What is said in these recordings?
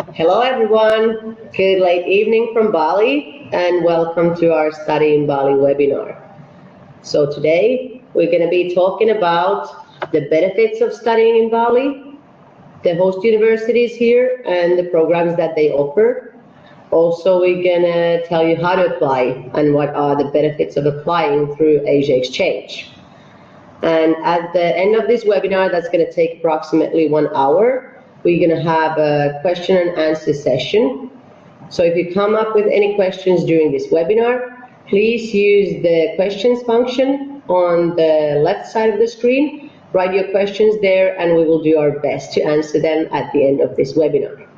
Hello everyone, good late evening from Bali and welcome to our Study in Bali webinar. So today we're going to be talking about the benefits of studying in Bali, the host universities here and the programs that they offer. Also we're going to tell you how to apply and what are the benefits of applying through Asia Exchange. And at the end of this webinar, that's going to take approximately 1 hour, we're going to have a question and answer session. So if you come up with any questions during this webinar, please use the questions function on the left side of the screen. Write your questions there and we will do our best to answer them at the end of this webinar.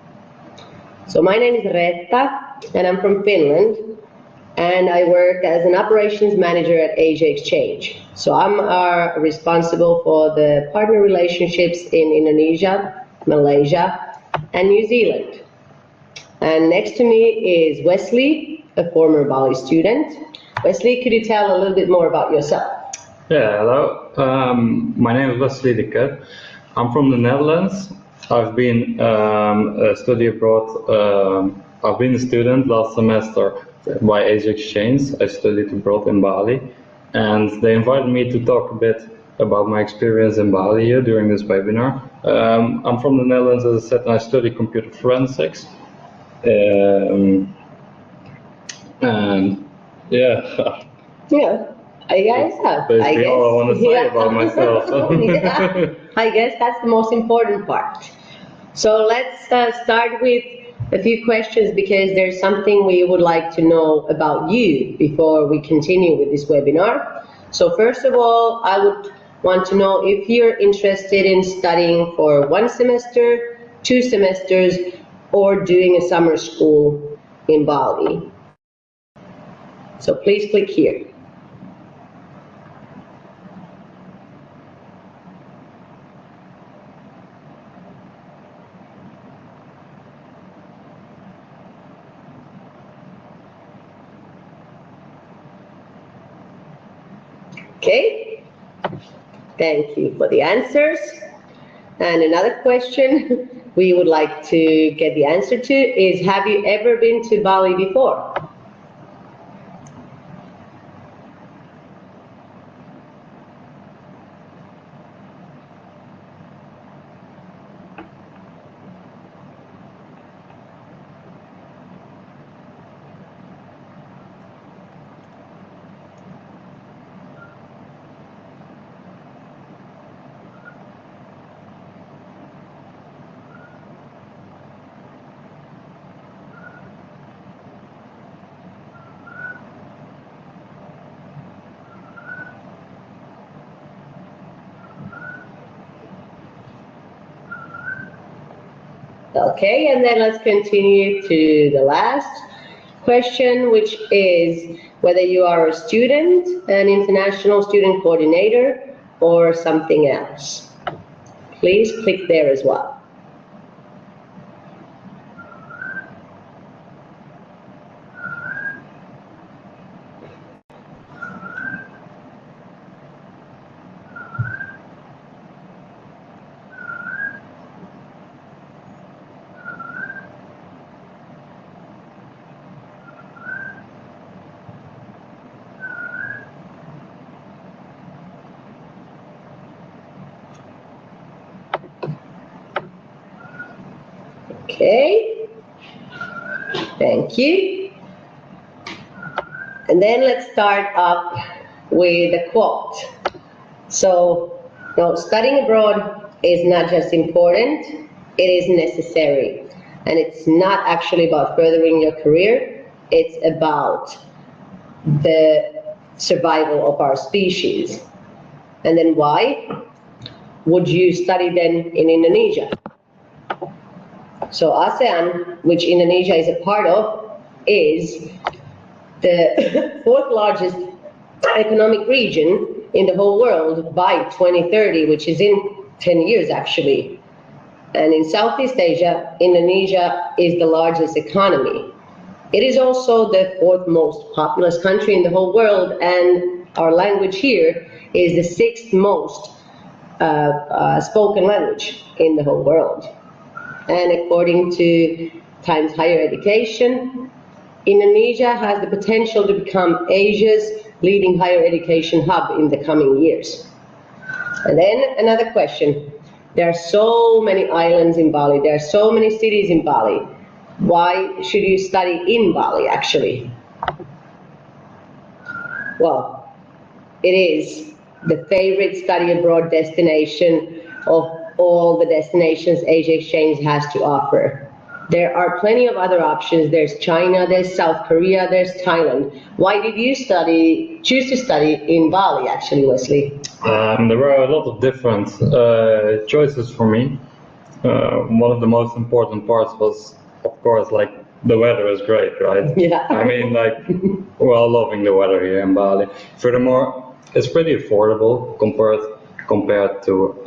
So my name is Retta and I'm from Finland. And I work as an operations manager at Asia Exchange. So I'm responsible for the partner relationships in Indonesia, Malaysia, and New Zealand. And next to me is Wesley, a former Bali student. Wesley, could you tell a little bit more about yourself? Yeah, hello. My name is Wesley de Kut. I'm from the Netherlands. I've been a study abroad. I've been a student last semester by Asia Exchange. I studied abroad in Bali, and they invited me to talk a bit about my experience in Bali here during this webinar. I'm from the Netherlands, as I said, and I study computer forensics. And yeah. Yeah, I guess so. Basically all I want to say about myself. Yeah, I guess that's the most important part. So let's start with a few questions because there's something we would like to know about you before we continue with this webinar. So first of all, I would want to know if you're interested in studying for 1 semester, 2 semesters, or doing a summer school in Bali. So please click here. Okay, thank you for the answers. And another question we would like to get the answer to is, have you ever been to Bali before? Okay, and then let's continue to the last question, which is whether you are a student, an international student coordinator, or something else. Please click there as well. Okay, thank you. And then let's start up with a quote. So, studying abroad is not just important, it is necessary. And it's not actually about furthering your career, it's about the survival of our species. And then why would you study then in Indonesia? So ASEAN, which Indonesia is a part of, is the 4th largest economic region in the whole world by 2030, which is in 10 years actually. And in Southeast Asia, Indonesia is the largest economy. It is also the 4th most populous country in the whole world, and our language here is the 6th most spoken language in the whole world. and according to Times Higher Education, Indonesia has the potential to become Asia's leading higher education hub in the coming years. And then another question. There are so many islands in Bali. There are so many cities in Bali. Why should you study in Bali, actually? Well, it is the favorite study abroad destination of all the destinations Asia Exchange has to offer. There are plenty of other options. There's China, there's South Korea, there's Thailand. Why did you choose to study in Bali, actually, Wesley? There were a lot of different choices for me. One of the most important parts was, of course, like the weather is great, right? Yeah. I mean, like, we're all loving the weather here in Bali. Furthermore, it's pretty affordable compared to,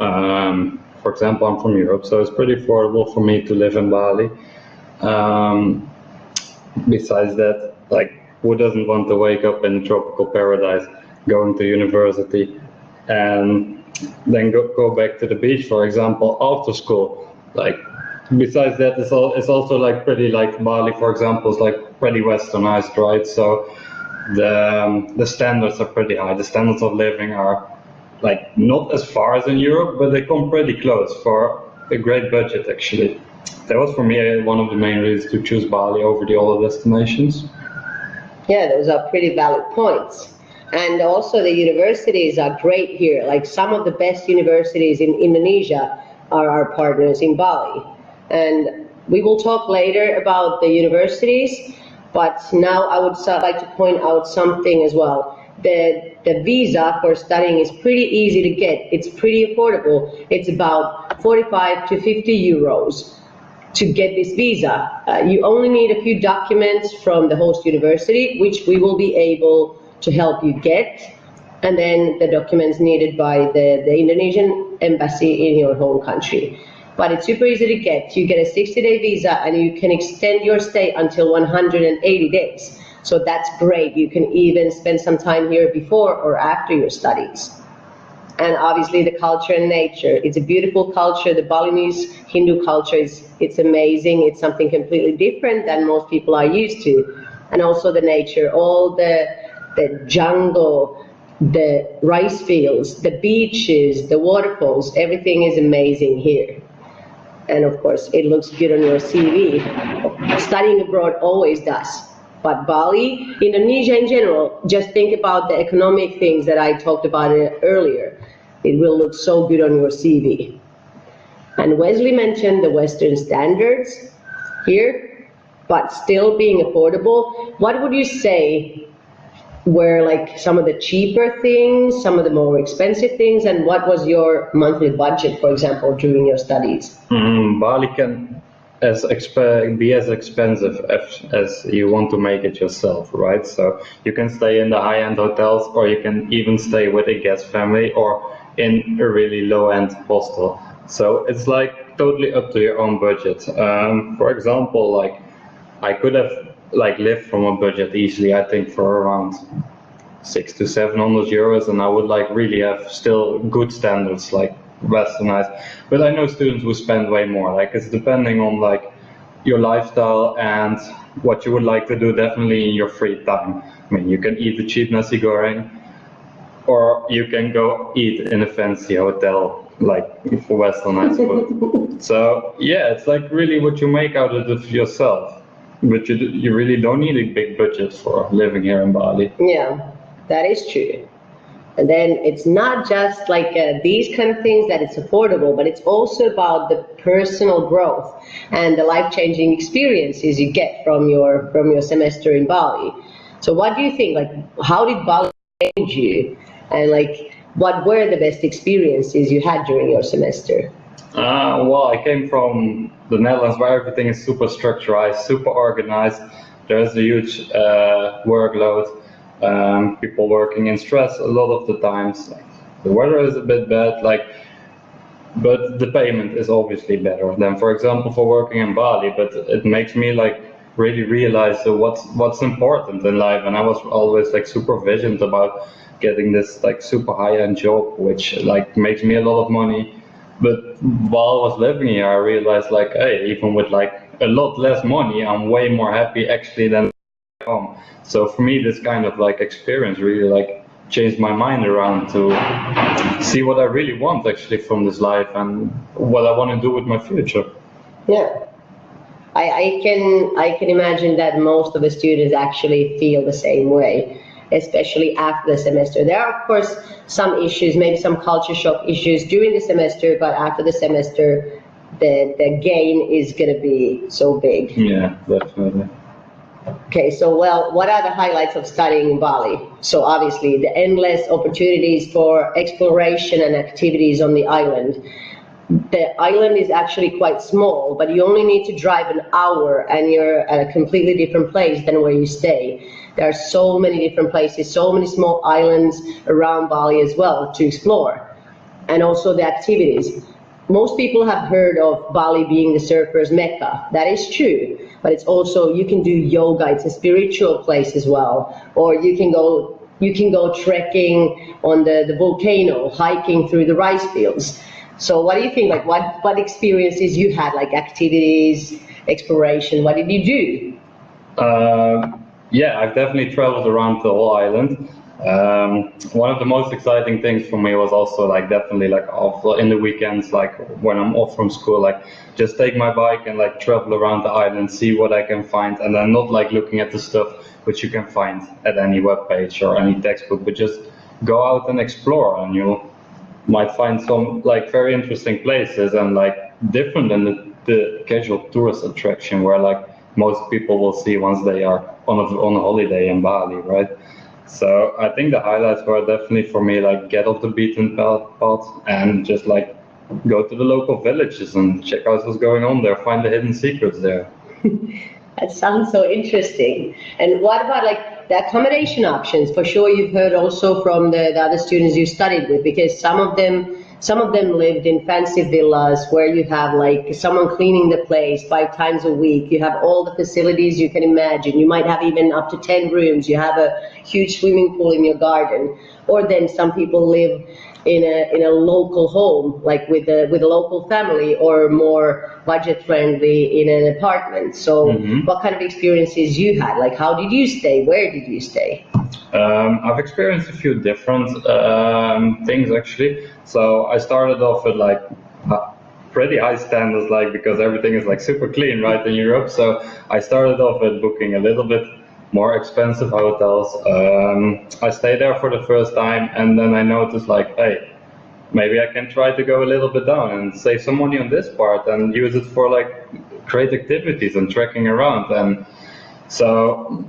for example, I'm from Europe, so it's pretty affordable for me to live in Bali. Besides that, like, who doesn't want to wake up in a tropical paradise, going to university, and then go back to the beach, for example, after school? Like, besides that, it's also like pretty, like Bali, for example, is like pretty westernized, right? So the standards are pretty high. The standards of living are like not as far as in Europe, but they come pretty close for a great budget, actually. That was for me one of the main reasons to choose Bali over the other destinations. Yeah, those are pretty valid points. And also the universities are great here. Like some of the best universities in Indonesia are our partners in Bali. And we will talk later about the universities, but now I would like to point out something as well. The visa for studying is pretty easy to get. It's pretty affordable. It's about 45 to 50 euros to get this visa. You only need a few documents from the host university, which we will be able to help you get, and then the documents needed by the Indonesian embassy in your home country. But it's super easy to get. You get a 60-day visa and you can extend your stay until 180 days. So that's great. You can even spend some time here before or after your studies. And obviously the culture and nature. It's a beautiful culture. The Balinese Hindu culture it's amazing. It's something completely different than most people are used to. And also the nature, all the jungle, the rice fields, the beaches, the waterfalls, everything is amazing here. And of course, it looks good on your CV. Studying abroad always does. But Bali, Indonesia in general, just think about the economic things that I talked about earlier. It will look so good on your CV. And Wesley mentioned the Western standards here, but still being affordable. What would you say were like some of the cheaper things, some of the more expensive things, and what was your monthly budget, for example, during your studies? Bali can be as expensive as you want to make it yourself, right? So you can stay in the high-end hotels, or you can even stay with a guest family or in a really low-end hostel. So it's like totally up to your own budget. For example, like I could have like lived from a budget easily, I think, for around 600 to 700 euros, and I would like really have still good standards, like westernized. But I know students who spend way more. Like it's depending on like your lifestyle and what you would like to do, definitely in your free time. I mean, you can eat the cheap nasi goreng, or you can go eat in a fancy hotel, like for westernized food. So yeah, it's like really what you make out of it yourself. But you really don't need a big budget for living here in Bali. Yeah, that is true. And then it's not just like these kind of things that it's affordable, but it's also about the personal growth and the life-changing experiences you get from your semester in Bali. So what do you think? Like, how did Bali change you? And like, what were the best experiences you had during your semester? Well, I came from the Netherlands, where everything is super structured, super organized. There's a huge workload. People working in stress a lot of the times. The weather is a bit bad, but the payment is obviously better than, for example, for working in Bali. But it makes me like really realize what's important in life. And I was always like super visioned about getting this like super high-end job, which like makes me a lot of money, But while I was living here, I realized like, hey, even with like a lot less money, I'm way more happy actually than home. So for me, this kind of like experience really like changed my mind around to see what I really want actually from this life and what I want to do with my future. Yeah. I can imagine that most of the students actually feel the same way, especially after the semester. There are, of course, some issues, maybe some culture shock issues during the semester, but after the semester, the gain is going to be so big. Yeah, definitely. Okay, so well, what are the highlights of studying in Bali? So obviously, the endless opportunities for exploration and activities on the island. The island is actually quite small, but you only need to drive an hour and you're at a completely different place than where you stay. There are so many different places, so many small islands around Bali as well to explore. And also the activities. Most people have heard of Bali being the surfer's Mecca. That is true, but it's also, you can do yoga, it's a spiritual place as well. Or you can go trekking on the volcano, hiking through the rice fields. So what do you think, like what experiences you had, like activities, exploration, what did you do? Yeah, I've definitely traveled around the whole island. One of the most exciting things for me was also like definitely like off in the weekends, like when I'm off from school, like just take my bike and like travel around the island, see what I can find, and then not like looking at the stuff which you can find at any webpage or any textbook, but just go out and explore, and you might find some like very interesting places and like different than the casual tourist attraction where like most people will see once they are on a holiday in Bali, right? So I think the highlights were definitely for me like get off the beaten path and just like go to the local villages and check out what's going on there, find the hidden secrets there. That sounds so interesting. And what about like the accommodation options? For sure, you've heard also from the other students you studied with, because some of them lived in fancy villas where you have like someone cleaning the place 5 times a week. You have all the facilities you can imagine. You might have even up to 10 rooms. You have a huge swimming pool in your garden. Or then some people live in a local home, like with a local family, or more budget friendly in an apartment. So what kind of experiences you had? Like how did you stay? Where did you stay? I've experienced a few different things actually. So I started off with like pretty high standards, like because everything is like super clean, right, in Europe. So I started off with booking a little bit more expensive hotels. I stayed there for the first time, and then I noticed like, hey, maybe I can try to go a little bit down and save some money on this part and use it for like great activities and trekking around. And so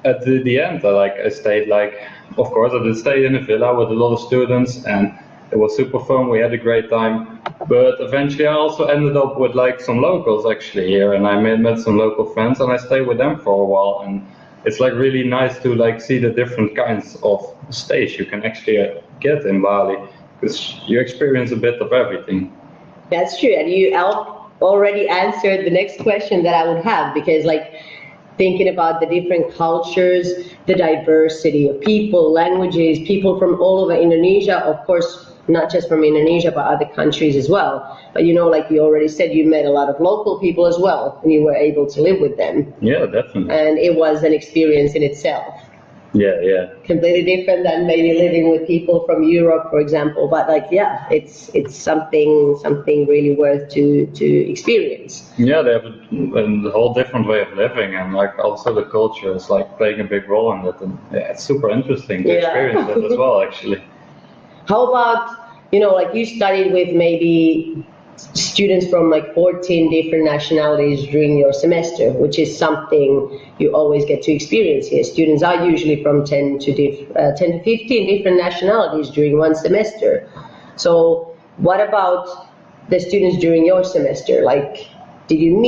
at the end, I stayed like, of course, I did stay in a villa with a lot of students, and it was super fun. We had a great time. But eventually I also ended up with like some locals actually here, and I met some local friends, and I stayed with them for a while. And it's like really nice to like see the different kinds of stays you can actually get in Bali, because you experience a bit of everything. That's true. And you already answered the next question that I would have, because like thinking about the different cultures, the diversity of people, languages, people from all over Indonesia, of course, not just from Indonesia, but other countries as well. But you know, like you already said, you met a lot of local people as well, and you were able to live with them. Yeah, definitely. And it was an experience in itself. Yeah. Completely different than maybe living with people from Europe, for example. But like, yeah, it's something really worth to experience. Yeah, they have a whole different way of living, and like also the culture is like playing a big role in it. And yeah, it's super interesting to experience that as well, actually. How about, you know, like you studied with maybe students from like 14 different nationalities during your semester, which is something you always get to experience here. Students are usually from 10 to 15 different nationalities during one semester. So what about the students during your semester? Like, did you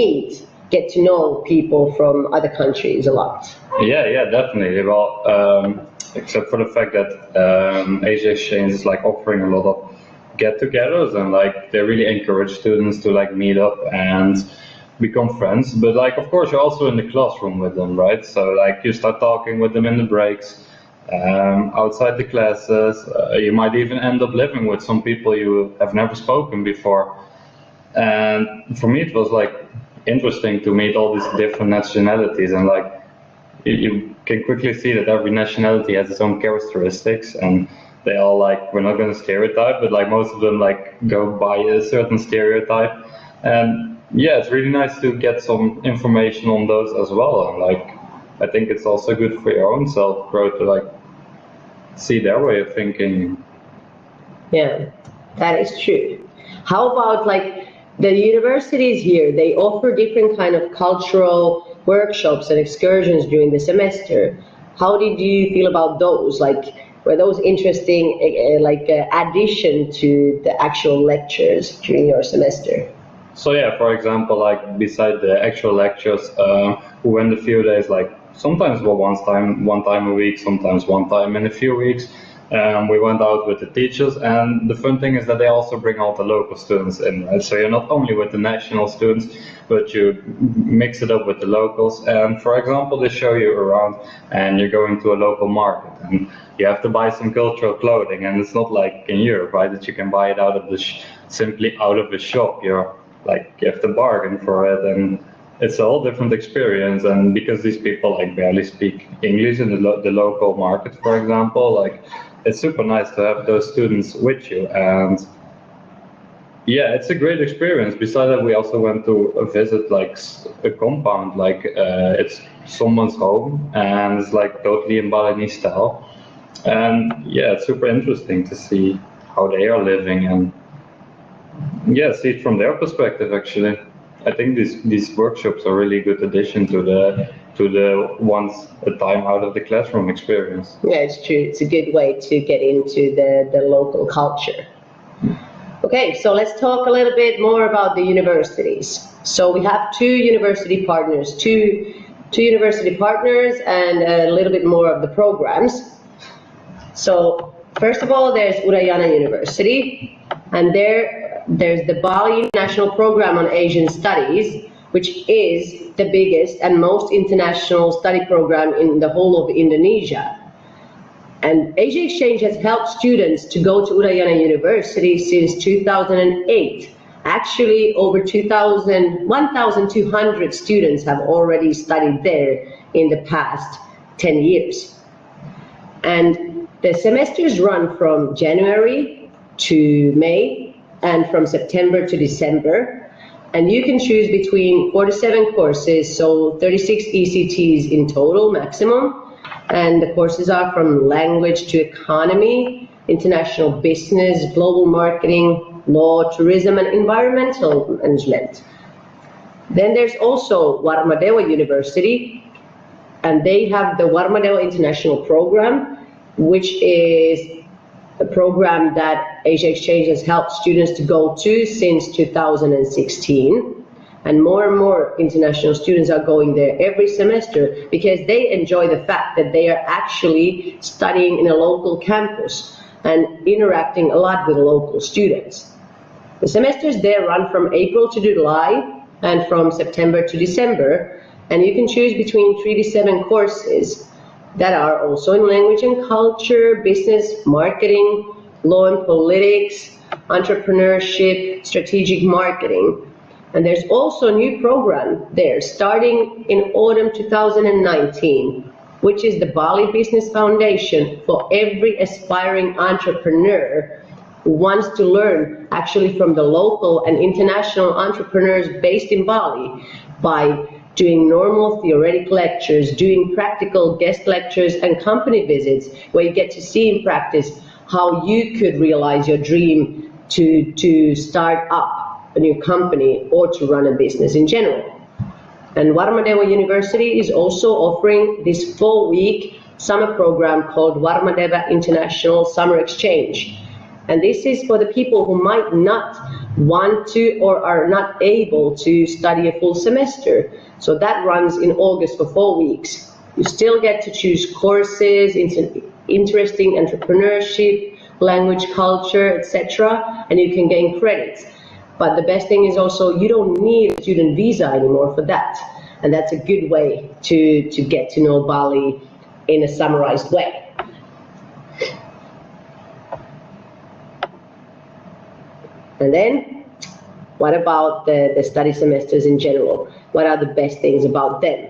get to know people from other countries a lot? Yeah, definitely. Well, except for the fact that Asia Exchange is like offering a lot of get-togethers, and like they really encourage students to like meet up and become friends. But like, of course, you're also in the classroom with them, right? So like you start talking with them in the breaks, outside the classes. You might even end up living with some people you have never spoken before. And for me, it was like interesting to meet all these different nationalities, and like you can quickly see that every nationality has its own characteristics, and they all like, we're not going to stereotype, but like most of them like go by a certain stereotype. And yeah, it's really nice to get some information on those as well. And like, I think it's also good for your own self growth to like see their way of thinking. Yeah, that is true. How about like the universities here? They offer different kind of cultural workshops and excursions during the semester. How did you feel about those? Like, were those interesting, addition to the actual lectures during your semester? So yeah, for example, like beside the actual lectures, we went a few days, like sometimes one time a week, sometimes one time in a few weeks. We went out with the teachers, and the fun thing is that they also bring all the local students in, right? So you're not only with the national students, but you mix it up with the locals. And for example, they show you around, and you're going to a local market, and you have to buy some cultural clothing, and it's not like in Europe, right, that you can buy it out of the simply out of a shop. You're like, you have to bargain for it, and it's a whole different experience. And because these people like barely speak English in the local market, for example, like it's super nice to have those students with you. And yeah, it's a great experience. Besides that, we also went to visit like a compound, like it's someone's home, and it's like totally in Balinese style. And yeah, it's super interesting to see how they are living, and yeah, see it from their perspective actually. I think these workshops are really good addition to the once a time out of the classroom experience. Yeah, it's true. It's a good way to get into the local culture. Okay, so let's talk a little bit more about the universities. So we have two university partners and a little bit more of the programs. So first of all, there's Udayana University, and there's the Bali National Program on Asian Studies, which is the biggest and most international study program in the whole of Indonesia. And Asia Exchange has helped students to go to Udayana University since 2008. Actually, over 1,200 students have already studied there in the past 10 years. And the semesters run from January to May, and from September to December, and you can choose between 47 courses, so 36 ECTs in total maximum, and the courses are from language to economy, international business, global marketing, law, tourism, and environmental management. Then there's also Warmadewa University, and they have the Warmadewa International Program, which is a program that Asia Exchange has helped students to go to since 2016. And more international students are going there every semester because they enjoy the fact that they are actually studying in a local campus and interacting a lot with local students. The semesters there run from April to July and from September to December, and you can choose between 3 to 7 courses that are also in language and culture, business, marketing, law and politics, entrepreneurship, strategic marketing. And there's also a new program there starting in autumn 2019, which is the Bali Business Foundation for every aspiring entrepreneur who wants to learn actually from the local and international entrepreneurs based in Bali by doing normal theoretic lectures, doing practical guest lectures and company visits where you get to see in practice how you could realize your dream to start up a new company or to run a business in general. And Warmadewa University is also offering this 4-week summer program called Warmadewa International Summer Exchange. And this is for the people who might not want to or are not able to study a full semester. So that runs in August for 4 weeks. You still get to choose courses, interesting entrepreneurship, language, culture, etc., and you can gain credits. But the best thing is also you don't need a student visa anymore for that. And that's a good way to get to know Bali in a summarized way. And then, what about the study semesters in general? What are the best things about them?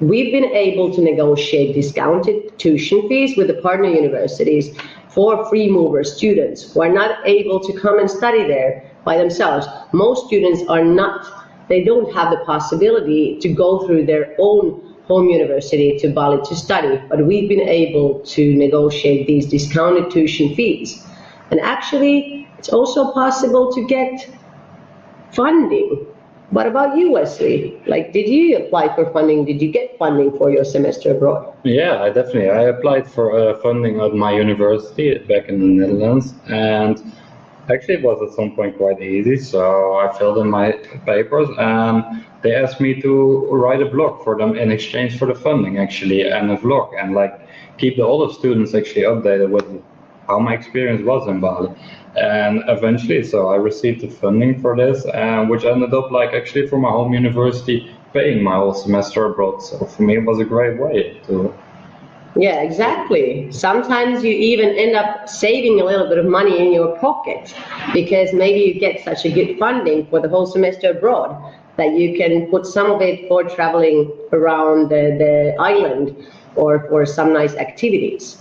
We've been able to negotiate discounted tuition fees with the partner universities for free mover students who are not able to come and study there by themselves. Most students are not, they don't have the possibility to go through their own home university to Bali to study, but we've been able to negotiate these discounted tuition fees. And actually, it's also possible to get funding. What about you, Wesley? Like, did you apply for funding? Did you get funding for your semester abroad? Yeah, I applied for funding at my university back in the Netherlands, and actually it was at some point quite easy. So I filled in my papers, and they asked me to write a blog for them in exchange for the funding, actually, and a vlog, and like keep the other students actually updated with how my experience was in Bali. And eventually, so I received the funding for this, which ended up like actually for my home university paying my whole semester abroad. So for me, it was a great way to. Yeah, exactly. Sometimes you even end up saving a little bit of money in your pocket because maybe you get such a good funding for the whole semester abroad that you can put some of it for traveling around the island or for some nice activities.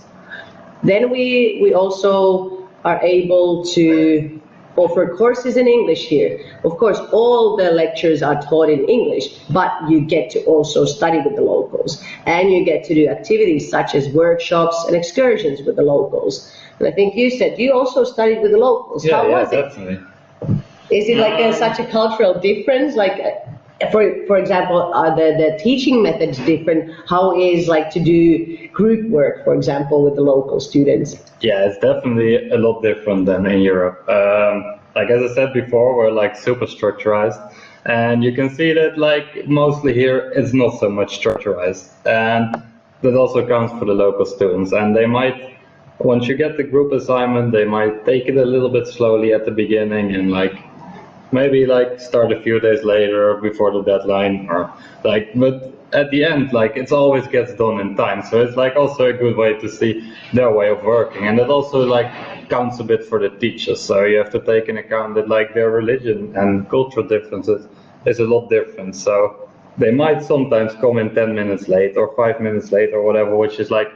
Then we also are able to offer courses in English here. Of course, all the lectures are taught in English, but you get to also study with the locals, and you get to do activities such as workshops and excursions with the locals. And I think you said you also studied with the locals. Yeah, How yeah, was it? definitely. Is it like such a cultural difference? Like, for example, are the teaching methods different? How is like to do group work, for example, with the local students? Yeah, it's definitely a lot different than in Europe. Like as I said before, we're like super structurized, and you can see that like mostly here it's not so much structurized, and that also counts for the local students. And they might, once you get the group assignment, they might take it a little bit slowly at the beginning and like maybe like start a few days later before the deadline, or like, but at the end, like it always gets done in time. So it's like also a good way to see their way of working, and it also like counts a bit for the teachers. So you have to take in account that like their religion and cultural differences is a lot different. So they might sometimes come in 10 minutes late or 5 minutes late or whatever, which is like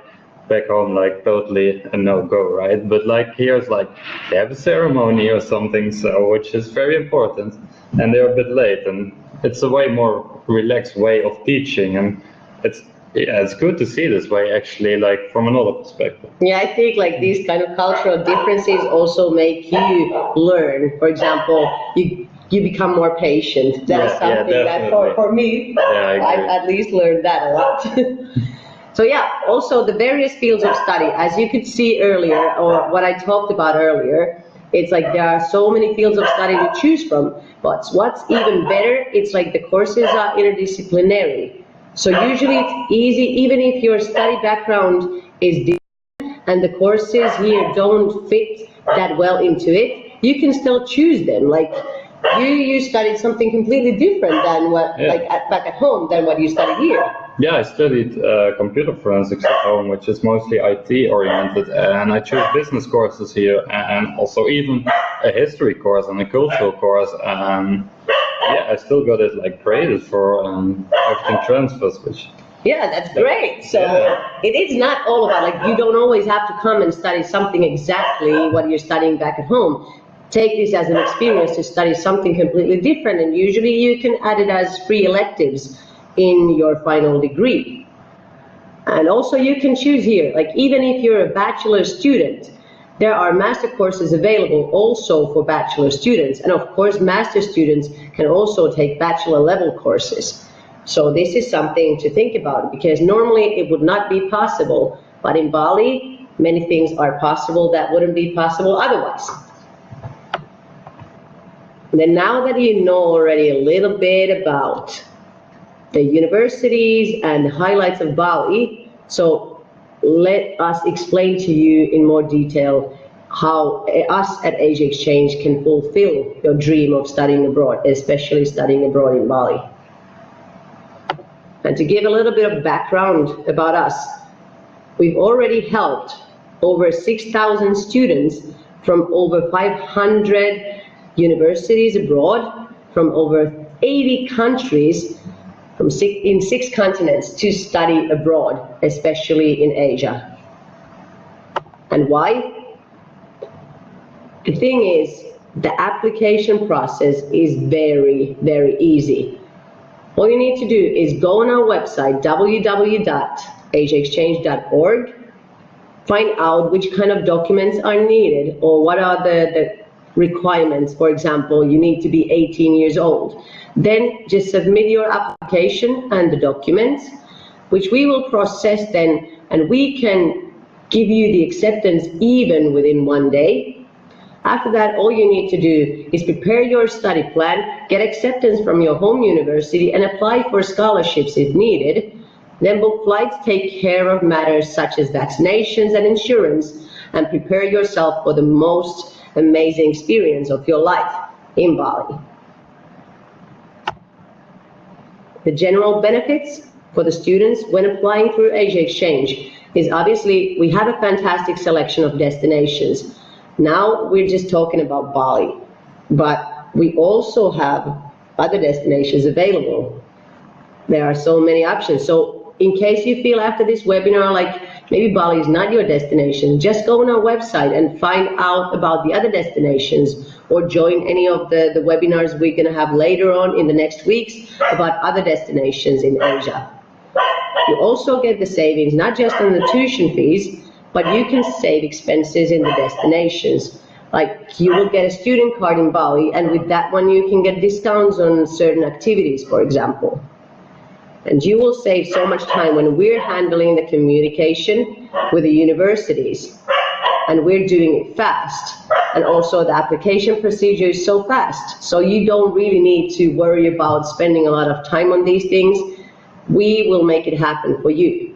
back home like totally a no-go, right? But like here's like they have a ceremony or something, so which is very important, and they're a bit late, and it's a way more relaxed way of teaching, and it's good to see this way actually, like from another perspective. Yeah, I think like these kind of cultural differences also make you learn. For example, you become more patient. That's something that for me, I've at least learned that a lot. So yeah, also the various fields of study, as you could see earlier, or what I talked about earlier, it's like there are so many fields of study to choose from. But what's even better, it's like the courses are interdisciplinary. So usually it's easy, even if your study background is different and the courses here don't fit that well into it, you can still choose them. Like you studied something completely different than what, back at home, than what you studied here. Yeah, I studied computer forensics at home, which is mostly IT oriented, and I chose business courses here, and also even a history course and a cultural course. Yeah, I still got it like graded for everything transfers, which. Yeah, that's great. So it is not all about like you don't always have to come and study something exactly what you're studying back at home. Take this as an experience to study something completely different, and usually you can add it as free electives in your final degree. And also you can choose here, like even if you're a bachelor student, there are master courses available also for bachelor students, and of course master students can also take bachelor level courses. So this is something to think about, because normally it would not be possible, but in Bali many things are possible that wouldn't be possible otherwise. And then now that you know already a little bit about the universities and the highlights of Bali, so let us explain to you in more detail how us at Asia Exchange can fulfill your dream of studying abroad, especially studying abroad in Bali. And to give a little bit of background about us, we've already helped over 6,000 students from over 500 universities abroad from over 80 countries in 6 continents to study abroad, especially in Asia. And why? The thing is, the application process is very, very easy. All you need to do is go on our website, www.asiaexchange.org, find out which kind of documents are needed or what are the requirements. For example, you need to be 18 years old. Then just submit your application and the documents, which we will process then, and we can give you the acceptance even within 1 day. After that, all you need to do is prepare your study plan, get acceptance from your home university, and apply for scholarships if needed. Then book flights, take care of matters such as vaccinations and insurance, and prepare yourself for the most amazing experience of your life in Bali. The general benefits for the students when applying through Asia Exchange is obviously we have a fantastic selection of destinations. Now we're just talking about Bali, but we also have other destinations available. There are so many options. So in case you feel after this webinar like maybe Bali is not your destination, just go on our website and find out about the other destinations, or join any of the webinars we're going to have later on in the next weeks about other destinations in Asia. You also get the savings, not just on the tuition fees, but you can save expenses in the destinations. Like you will get a student card in Bali, and with that one you can get discounts on certain activities, for example. And you will save so much time when we're handling the communication with the universities, and we're doing it fast. And also the application procedure is so fast, so you don't really need to worry about spending a lot of time on these things. We will make it happen for you.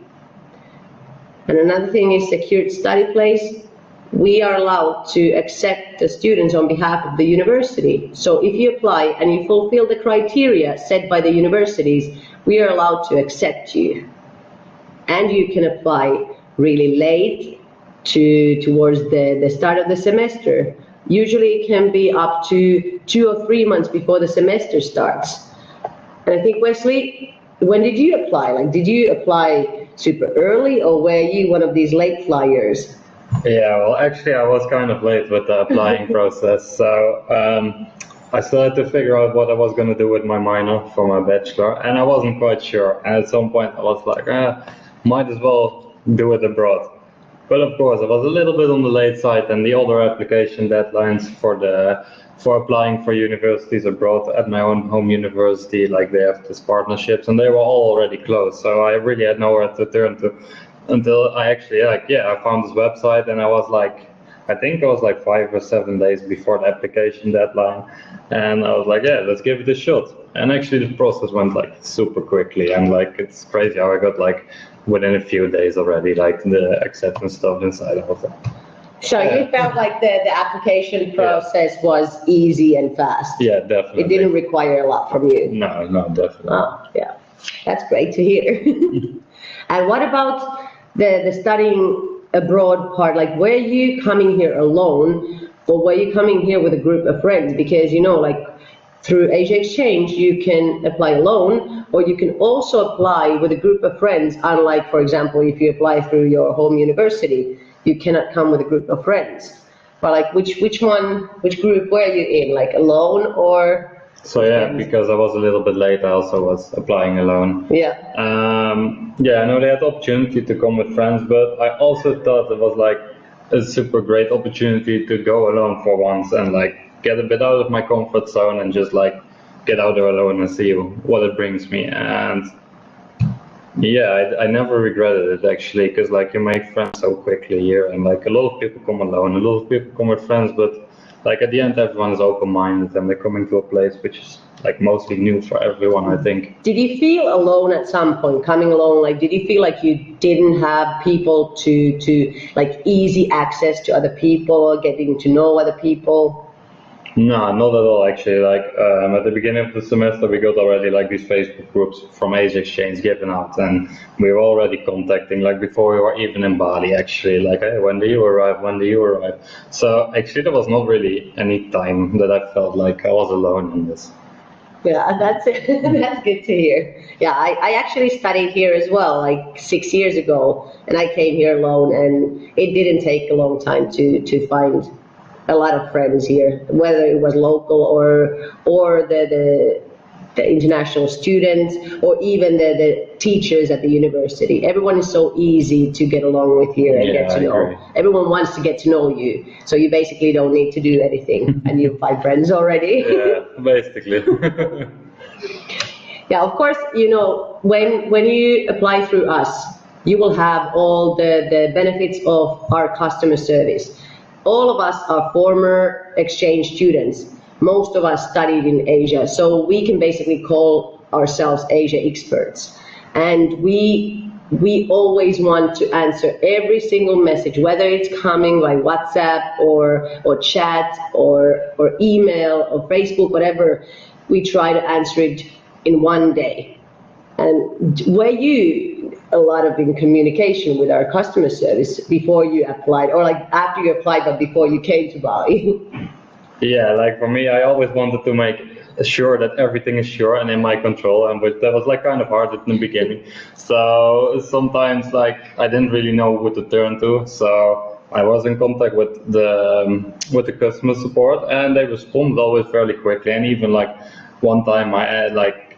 And another thing is secured study place. We are allowed to accept the students on behalf of the university. So if you apply and you fulfill the criteria set by the universities, we are allowed to accept you. And you can apply really late towards the start of the semester. Usually it can be up to 2 or 3 months before the semester starts. And I think, Wesley, when did you apply? Like, did you apply super early, or were you one of these late flyers? Yeah, well, actually, I was kind of late with the applying process, so I still had to figure out what I was going to do with my minor for my bachelor, and I wasn't quite sure. And at some point, I was like, might as well do it abroad. But of course, I was a little bit on the late side, and the other application deadlines for applying for universities abroad at my own home university, like they have these partnerships, and they were all already closed. So I really had nowhere to turn to until I actually, I found this website, and I was like, I think it was like 5 or 7 days before the application deadline. And I was like, yeah, let's give it a shot. And actually the process went like super quickly, and like, it's crazy how I got like within a few days already, like the acceptance stuff inside of it. So you felt like the application process was easy and fast? Yeah, definitely. It didn't require a lot from you? No, definitely. Oh, yeah. That's great to hear. And what about the studying abroad part? Like, were you coming here alone, or were you coming here with a group of friends? Because, you know, like through Asia Exchange, you can apply alone, or you can also apply with a group of friends. Unlike, for example, if you apply through your home university, you cannot come with a group of friends. But like, which group were you in? Like alone or? So yeah, because I was a little bit late, I also was applying alone. Yeah. I know they had the opportunity to come with friends, but I also thought it was like a super great opportunity to go alone for once and like get a bit out of my comfort zone and just like get out there alone and see what it brings me. And yeah, I never regretted it actually, because like you make friends so quickly here, and like a lot of people come alone, a lot of people come with friends, but like at the end everyone is open-minded and they're coming to a place which is like mostly new for everyone, I think. Did you feel alone at some point, coming alone? Like, did you feel like you didn't have people to like easy access to other people, getting to know other people? No, not at all actually. Like at the beginning of the semester, we got already like these Facebook groups from Asia Exchange given out, and we were already contacting like before we were even in Bali. Actually, like, hey, when do you arrive? When do you arrive? So actually, there was not really any time that I felt like I was alone in this. Yeah, that's that's good to hear. Yeah, I actually studied here as well, like 6 years ago, and I came here alone, and it didn't take a long time to find a lot of friends here, whether it was local or the international students or even the teachers at the university. Everyone is so easy to get along with here and Yeah, get to I know. agree. Everyone wants to get to know you, so you basically don't need to do anything, and you find friends already. Yeah, basically. Yeah, of course, when you apply through us, you will have all the benefits of our customer service. All of us are former exchange students. Most of us studied in Asia, so we can basically call ourselves Asia experts. And we always want to answer every single message, whether it's coming by WhatsApp or chat or email or Facebook, whatever. We try to answer it in one day. And were you a lot of in communication with our customer service before you applied, or like after you applied but before you came to Bali? Yeah, like for me, I always wanted to make sure that everything is sure and in my control, and that was like kind of hard in the beginning. So sometimes like I didn't really know who to turn to. So I was in contact with the customer support, and they responded always fairly quickly. And even like one time, I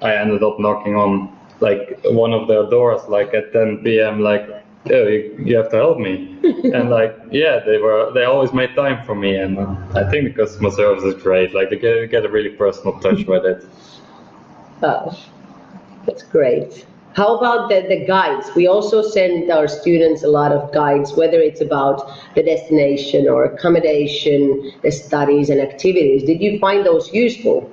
ended up knocking on like one of their doors like at 10 p.m. like, oh, you have to help me. And like, yeah, they always made time for me, and I think the customer service is great. Like they get a really personal touch with it. Oh, that's great. How about the guides? We also send our students a lot of guides, whether it's about the destination or accommodation, the studies and activities. Did you find those useful?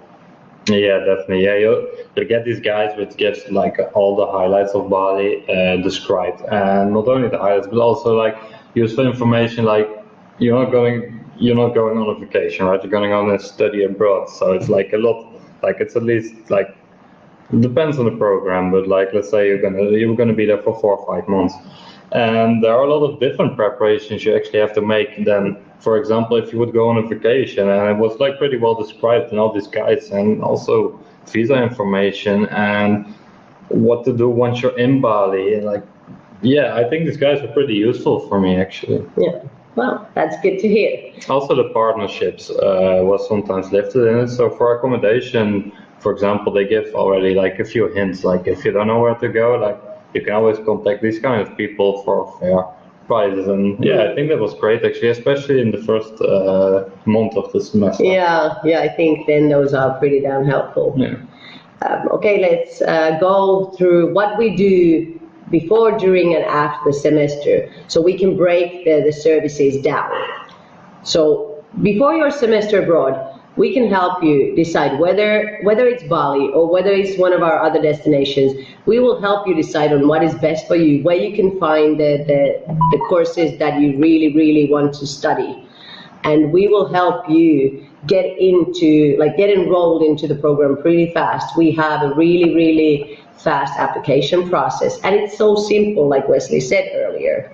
Yeah, definitely. Yeah, you get these guys which gives like all the highlights of Bali described, and not only the highlights, but also like useful information. Like you're not going on a vacation, right? You're going on a study abroad, so it's like a lot. Like it's at least like it depends on the program, but like let's say you're gonna be there for 4 or 5 months, and there are a lot of different preparations you actually have to make. Then, for example, if you would go on a vacation, and it was like pretty well described in all these guides, and also visa information and what to do once you're in Bali. And like, yeah, I think these guys were pretty useful for me actually. Yeah. Well, that's good to hear. Also, the partnerships was sometimes lifted in it. So for accommodation, for example, they give already like a few hints. Like if you don't know where to go, like you can always contact these kind of people for fair prices. And yeah, I think that was great actually, especially in the first month of the semester. Yeah, I think then those are pretty damn helpful. Yeah. Okay, let's go through what we do before, during, and after the semester, so we can break the services down. So before your semester abroad, we can help you decide whether it's Bali or whether it's one of our other destinations. We will help you decide on what is best for you, where you can find the courses that you really, really want to study. And we will help you get enrolled into the program pretty fast. We have a really, really fast application process, and it's so simple, like Wesley said earlier.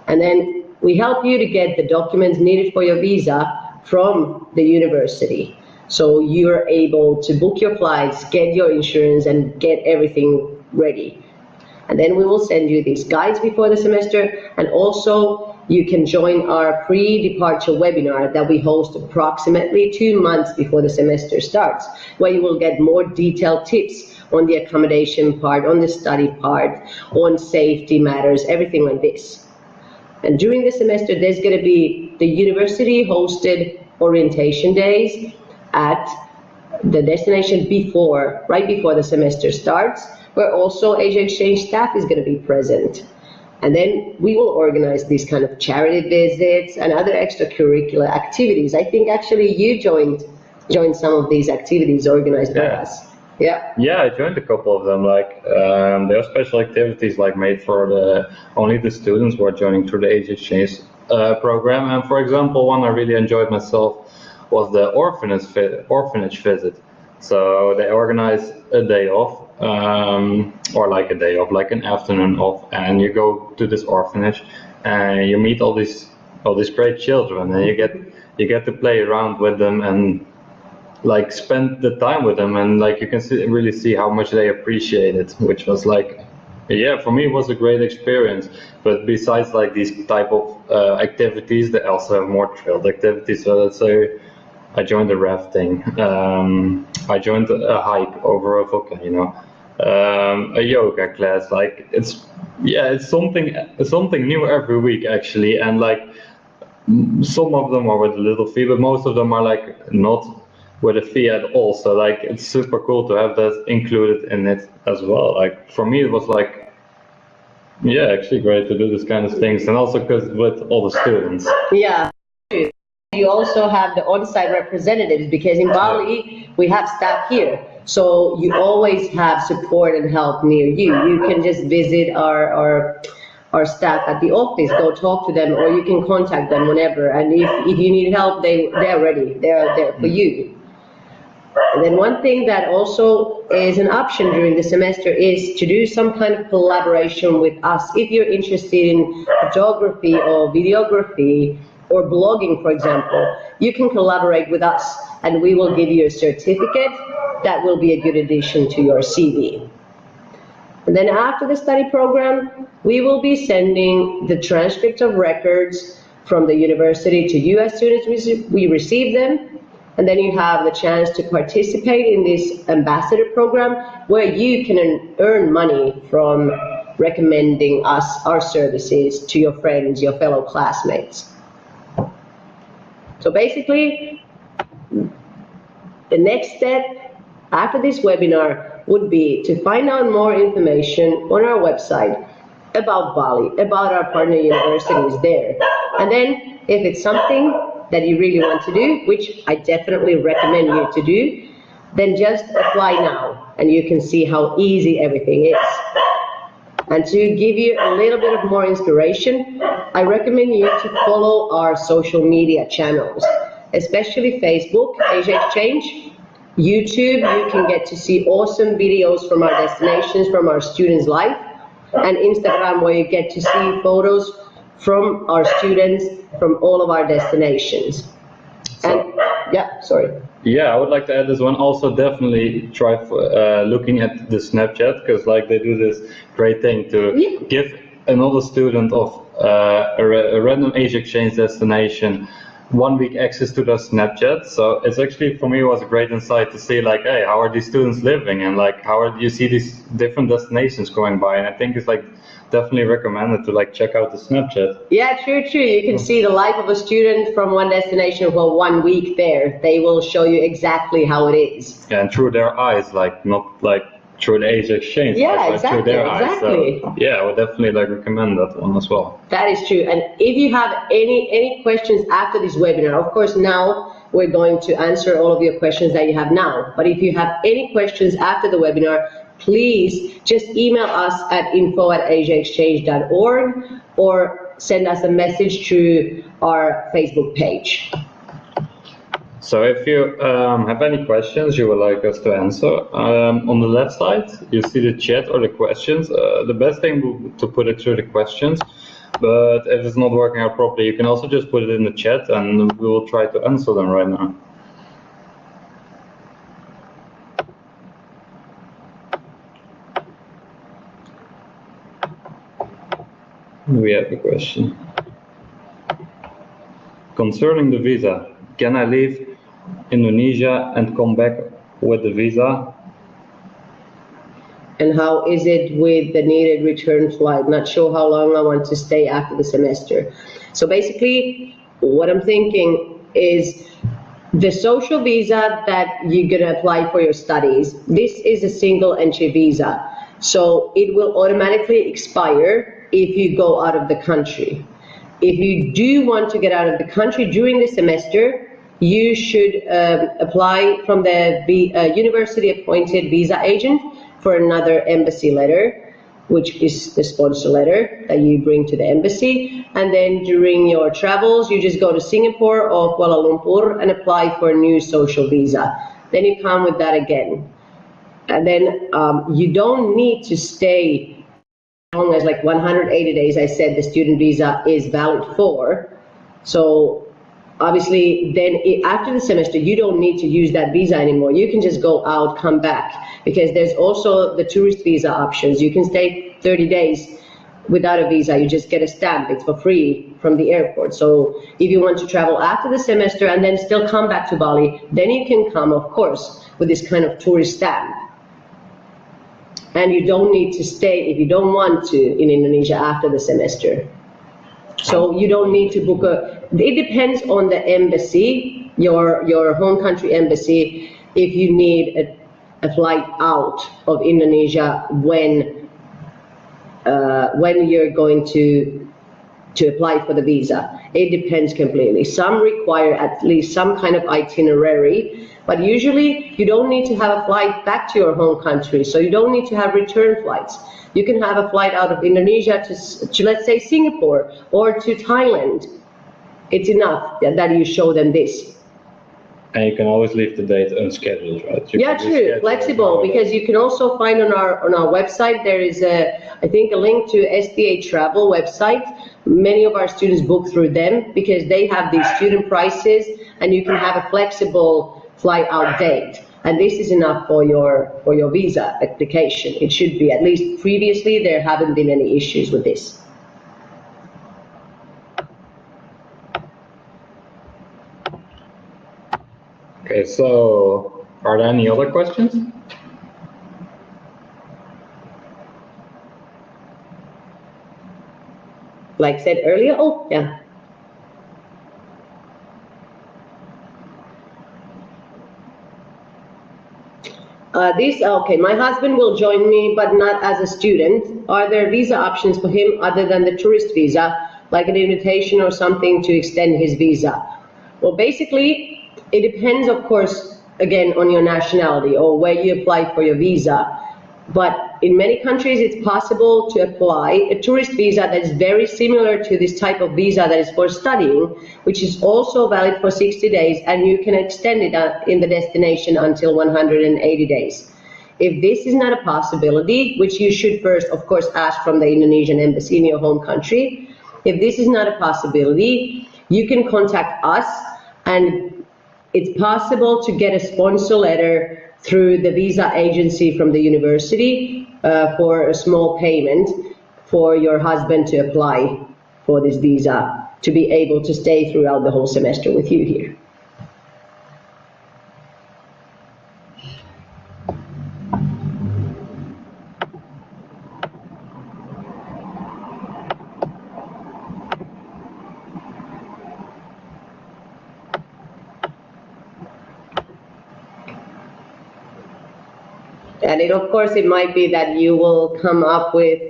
And then we help you to get the documents needed for your visa from the university, so you're able to book your flights, get your insurance, and get everything ready. And then we will send you these guides before the semester, and also you can join our pre-departure webinar that we host approximately 2 months before the semester starts, where you will get more detailed tips on the accommodation part, on the study part, on safety matters, everything like this. And during the semester, there's going to be the university-hosted orientation days at the destination right before the semester starts, where also Asia Exchange staff is going to be present. And then we will organize these kind of charity visits and other extracurricular activities. I think actually you joined some of these activities organized by us. Yeah. Yeah, I joined a couple of them. Like there are special activities like made for only the students who are joining through the Asia Exchange program. And for example, one I really enjoyed myself was the orphanage visit. So they organized a day off, or like a day off, like an afternoon off, and you go to this orphanage and you meet all these great children, and you get to play around with them and like spend the time with them, and like you can really see how much they appreciate it, which was like, yeah, for me it was a great experience. But besides like these type of activities, they also have more trailed activities. So let's say I joined the rafting, I joined a hike over a volcano, a yoga class. Like it's something new every week actually, and like some of them are with a little fee, but most of them are like not with a fee at all. So like it's super cool to have that included in it as well. Like for me it was like, yeah, actually great to do this kind of things, and also because with all the students. Yeah. You also have the on-site representatives, because in Bali we have staff here, so you always have support and help near you. You can just visit our staff at the office, go talk to them, or you can contact them whenever. And if you need help, they're ready. They're there for you. And then one thing that also is an option during the semester is to do some kind of collaboration with us. If you're interested in photography or videography or blogging, for example, you can collaborate with us and we will give you a certificate that will be a good addition to your CV. And then after the study program, we will be sending the transcript of records from the university to you as soon as we receive them. And then you have the chance to participate in this ambassador program where you can earn money from recommending us, our services, to your friends, your fellow classmates. So basically, the next step after this webinar would be to find out more information on our website about Bali, about our partner universities there. And then if it's something that you really want to do, which I definitely recommend you to do, then just apply now and you can see how easy everything is. And to give you a little bit of more inspiration, I recommend you to follow our social media channels, especially Facebook, Asia Exchange, YouTube. You can get to see awesome videos from our destinations, from our students' life, and Instagram, where you get to see photos from our students from all of our destinations. And yeah, I would like to add this one. Also, definitely try looking at the Snapchat, because like they do this great thing to give another student of a random Asia exchange destination 1 week access to their Snapchat. So it's actually, for me, it was a great insight to see like, hey, how are these students living, and like you see these different destinations going by. And I think it's like definitely recommended to like check out the Snapchat. Yeah, true. You can see the life of a student from one destination for 1 week there. They will show you exactly how it is. Yeah, and through their eyes, like not like through the Asia exchange. Yeah, eyes, exactly, through their exactly. Eyes. So, yeah, I would definitely like recommend that one as well. That is true. And if you have any questions after this webinar, of course now we're going to answer all of your questions that you have now. But if you have any questions after the webinar, please just email us at info@asiaexchange.org or send us a message through our Facebook page. So if you have any questions you would like us to answer, on the left side you see the chat or the questions. The best thing will be to put it through the questions, but if it's not working out properly, you can also just put it in the chat and we will try to answer them right now. We have a question. Concerning the visa, can I leave Indonesia and come back with the visa? And how is it with the needed return flight? Not sure how long I want to stay after the semester. So basically, what I'm thinking is the social visa that you're going to apply for your studies, this is a single entry visa. So it will automatically expire if you go out of the country. If you do want to get out of the country during the semester, you should apply from the university appointed visa agent for another embassy letter. which is the sponsor letter that you bring to the embassy. And then during your travels, you just go to Singapore or Kuala Lumpur and apply for a new social visa. Then you come with that again. And then you don't need to stay as long as like 180 days, I said the student visa is valid for. So obviously then after the semester, you don't need to use that visa anymore. You can just go out, come back, because there's also the tourist visa options. You can stay 30 days without a visa. You just get a stamp. It's for free from the airport. So if you want to travel after the semester and then still come back to Bali, then you can come, of course, with this kind of tourist stamp. And you don't need to stay, if you don't want to, in Indonesia after the semester. So you don't need to book it depends on the embassy, your home country embassy, if you need a flight out of Indonesia when you're going to apply for the visa. It depends completely. Some require at least some kind of itinerary, but usually you don't need to have a flight back to your home country, so you don't need to have return flights. You can have a flight out of Indonesia to let's say Singapore or to Thailand. It's enough that you show them this. And you can always leave the date unscheduled, right? Yeah, true, flexible, because you can also find on our website, there is I think a link to SDA travel website. Many of our students book through them because they have these student prices and you can have a flexible flight out date. And this is enough for your visa application. It should be, at least previously, there haven't been any issues with this. Okay, so are there any other questions? Like said earlier, oh, yeah. Okay, my husband will join me, but not as a student. Are there visa options for him other than the tourist visa, like an invitation or something to extend his visa? Well, basically, it depends, of course, again, on your nationality or where you apply for your visa. But in many countries, it's possible to apply a tourist visa that is very similar to this type of visa that is for studying, which is also valid for 60 days, and you can extend it in the destination until 180 days. If this is not a possibility, which you should first, of course, ask from the Indonesian embassy in your home country, if this is not a possibility, you can contact us, and it's possible to get a sponsor letter through the visa agency from the university for a small payment for your husband to apply for this visa to be able to stay throughout the whole semester with you here. And of course, it might be that you will come up with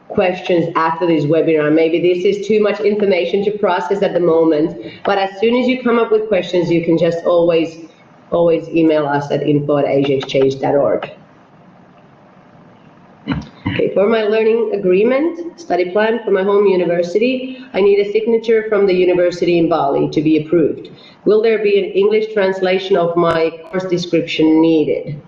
questions after this webinar. Maybe this is too much information to process at the moment, but as soon as you come up with questions, you can just always email us at info@asiaexchange.org. Okay, for my learning agreement, study plan for my home university, I need a signature from the university in Bali to be approved. Will there be an English translation of my course description needed?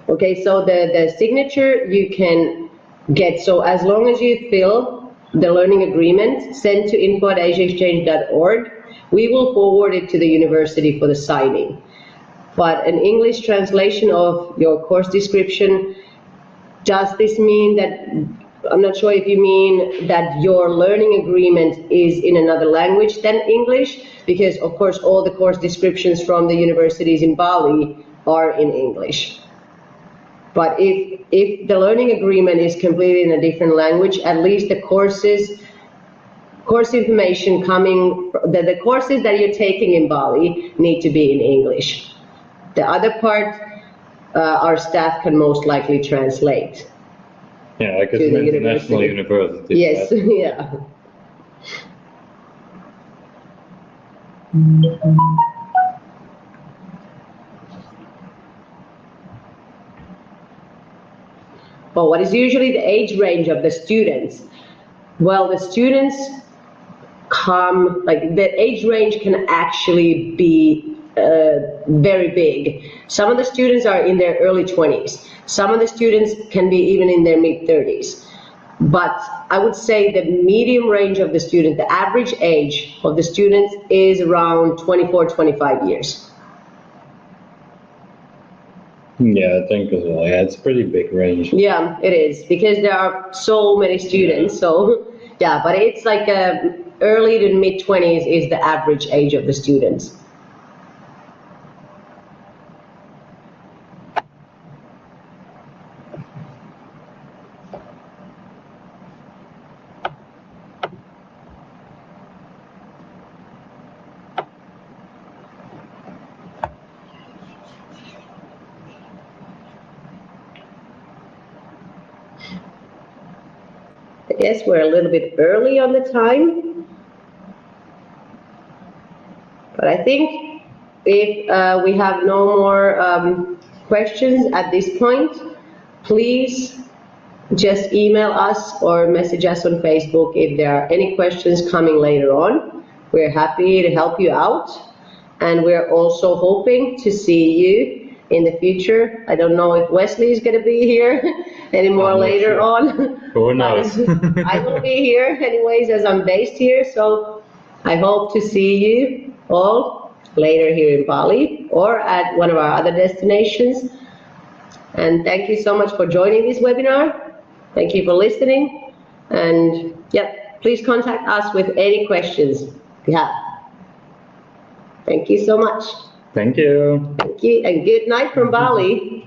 Okay, so the signature you can get, so as long as you fill the learning agreement, send to info@asiaexchange.org, we will forward it to the university for the signing. But an English translation of your course description, does this mean that, I'm not sure if you mean that your learning agreement is in another language than English, because of course all the course descriptions from the universities in Bali are in English. But if the learning agreement is completely in a different language, at least the course information the courses that you're taking in Bali need to be in English. The other part, our staff can most likely translate. Yeah, like it's an international university. Yes, right? yeah. Well, what is usually the age range of the students? Well, the students come, like the age range can actually be very big. Some of the students are in their early 20s. Some of the students can be even in their mid 30s. But I would say the medium range of the student, the average age of the students is around 24, 25 years. Yeah, I think as well. Yeah, it's a pretty big range. Yeah, it is, because there are so many students. So yeah, but it's like early to mid 20s is the average age of the students. I guess we're a little bit early on the time, but I think if we have no more questions at this point, please just email us or message us on Facebook if there are any questions coming later on. We're happy to help you out, and we're also hoping to see you in the future. I don't know if Wesley is going to be here anymore later on. Who knows? I will be here anyways, as I'm based here, so I hope to see you all later here in Bali or at one of our other destinations. And thank you so much for joining this webinar. Thank you for listening. And yeah, please contact us with any questions you have. Thank you so much. Thank you. Thank you, and good night from Bali.